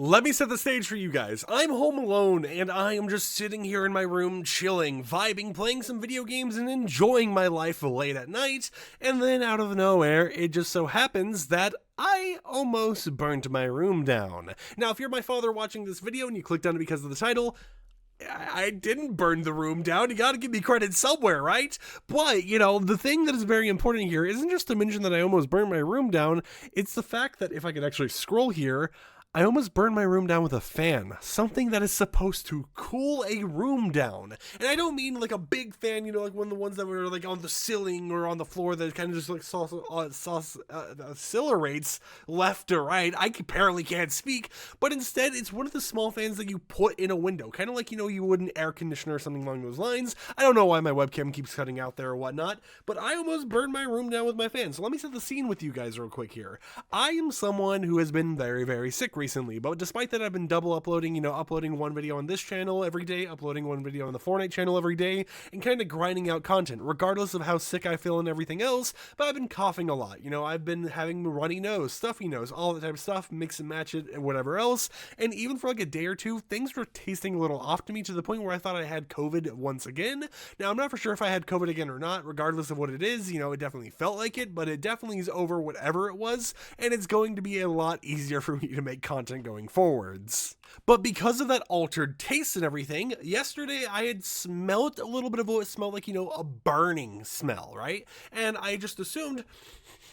Let me set the stage for you guys. I'm home alone, and I am just sitting here in my room, chilling, vibing, playing some video games, and enjoying my life late at night, and then out of nowhere, it just so happens that I almost burnt my room down. Now, if you're my father watching this video and you clicked on it because of the title, I didn't burn the room down. You gotta give me credit somewhere, right? But, the thing that is very important here isn't just to mention that I almost burned my room down, it's the fact that if I could actually scroll here, I almost burned my room down with a fan, something that is supposed to cool a room down. And I don't mean like a big fan, like one of the ones that were like on the ceiling or on the floor that kind of just like accelerates left to right. I apparently can't speak, but instead it's one of the small fans that you put in a window, kind of like, you would an air conditioner or something along those lines. I don't know why my webcam keeps cutting out there or whatnot, but I almost burned my room down with my fan. So let me set the scene with you guys real quick here. I am someone who has been very, very sick recently, but despite that, I've been double uploading, uploading one video on this channel every day, uploading one video on the Fortnite channel every day, and kind of grinding out content, regardless of how sick I feel and everything else. But I've been coughing a lot, I've been having runny nose, stuffy nose, all that type of stuff, mix and match it and whatever else. And even for like a day or two, things were tasting a little off to me, to the point where I thought I had COVID once again. Now, I'm not for sure if I had COVID again or not, regardless of what it is. It definitely felt like it, but it definitely is over whatever it was, and it's going to be a lot easier for me to make content going forwards. But because of that altered taste and everything, yesterday I had smelled a little bit of what smelled like, a burning smell, right? And I just assumed,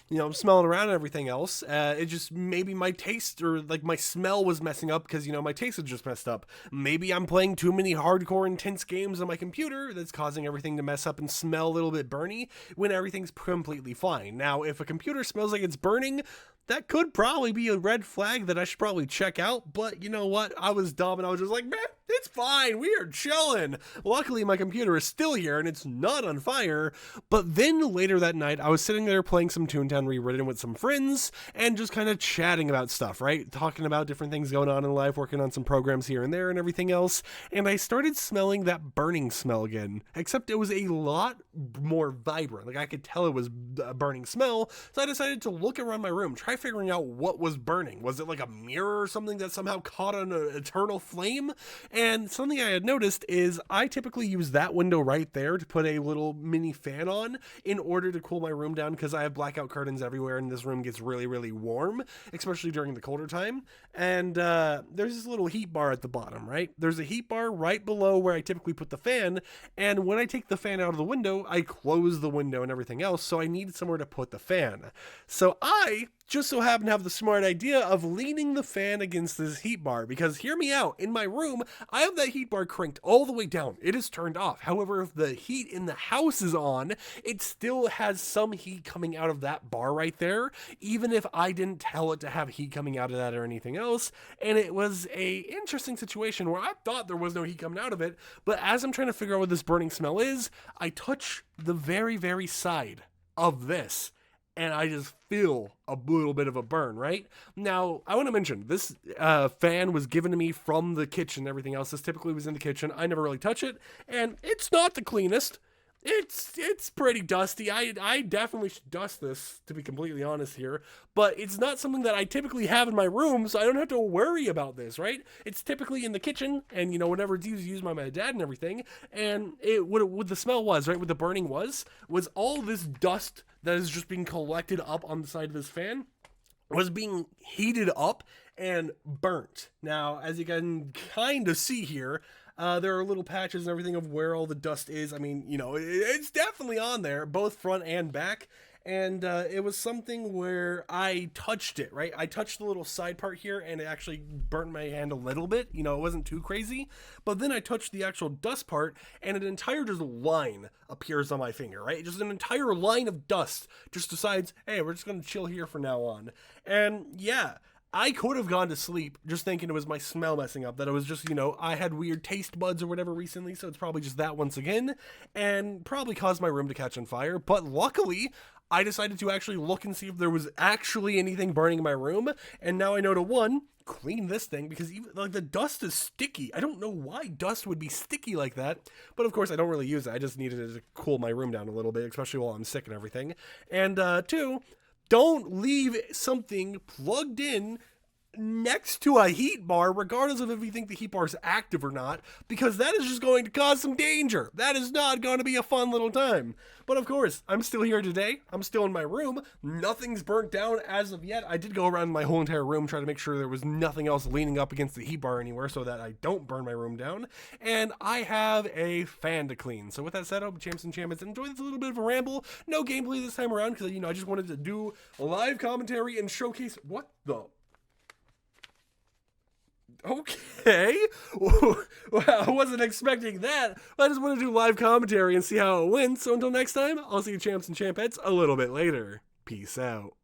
I'm smelling around and everything else. It just, maybe my taste or like my smell was messing up because, my taste had just messed up. Maybe I'm playing too many hardcore intense games on my computer that's causing everything to mess up and smell a little bit burny when everything's completely fine. Now, if a computer smells like it's burning, that could probably be a red flag that I should probably check out, but you know what? I was dumb and I was just like, man, it's fine, we are chilling. Luckily, my computer is still here and it's not on fire. But then later that night, I was sitting there playing some Toontown Rewritten with some friends and just kind of chatting about stuff, right? Talking about different things going on in life, working on some programs here and there and everything else. And I started smelling that burning smell again, except it was a lot more vibrant. Like I could tell it was a burning smell. So I decided to look around my room, try figuring out what was burning. Was it like a mirror or something that somehow caught on an eternal flame? And something I had noticed is I typically use that window right there to put a little mini fan on in order to cool my room down, because I have blackout curtains everywhere and this room gets really, really warm, especially during the colder time. And there's this little heat bar at the bottom, right? There's a heat bar right below where I typically put the fan, and when I take the fan out of the window, I close the window and everything else, so I needed somewhere to put the fan. So I just so happen to have the smart idea of leaning the fan against this heat bar, because hear me out, in my room, I have that heat bar cranked all the way down. It is turned off. However, if the heat in the house is on, it still has some heat coming out of that bar right there, even if I didn't tell it to have heat coming out of that or anything else. And it was a interesting situation where I thought there was no heat coming out of it, but as I'm trying to figure out what this burning smell is, I touch the very, very side of this, and I just feel a little bit of a burn, right? Now, I want to mention, this fan was given to me from the kitchen and everything else. This typically was in the kitchen. I never really touch it, and it's not the cleanest. It's pretty dusty. I definitely should dust this, to be completely honest here, but it's not something that I typically have in my room, so I don't have to worry about this, right? It's typically in the kitchen, and whenever it's used by my dad and everything, and what the smell was, right, what the burning was all this dust that is just being collected up on the side of this fan was being heated up and burnt. Now, as you can kind of see here, there are little patches and everything of where all the dust is. I mean, it's definitely on there, both front and back. And it was something where I touched it, right? I touched the little side part here, and it actually burnt my hand a little bit. It wasn't too crazy. But then I touched the actual dust part, and an entire just line appears on my finger, right? Just an entire line of dust just decides, hey, we're just going to chill here from now on. And yeah, I could have gone to sleep just thinking it was my smell messing up, that it was just, I had weird taste buds or whatever recently, so it's probably just that once again, and probably caused my room to catch on fire. But luckily, I decided to actually look and see if there was actually anything burning in my room, and now I know to, one, clean this thing, because even like the dust is sticky. I don't know why dust would be sticky like that, but of course I don't really use it. I just needed it to cool my room down a little bit, especially while I'm sick and everything. And two, don't leave something plugged in next to a heat bar, regardless of if you think the heat bar is active or not, because that is just going to cause some danger. That is not going to be a fun little time. But of course, I'm still here today. I'm still in my room. Nothing's burnt down as of yet. I did go around my whole entire room trying to make sure there was nothing else leaning up against the heat bar anywhere so that I don't burn my room down. And I have a fan to clean. So with that said, I hope champs and champions enjoy this little bit of a ramble. No gameplay this time around because, I just wanted to do a live commentary and showcase what the... Okay. Well, I wasn't expecting that. I just want to do live commentary and see how it went. So until next time, I'll see you champs and champettes a little bit later. Peace out.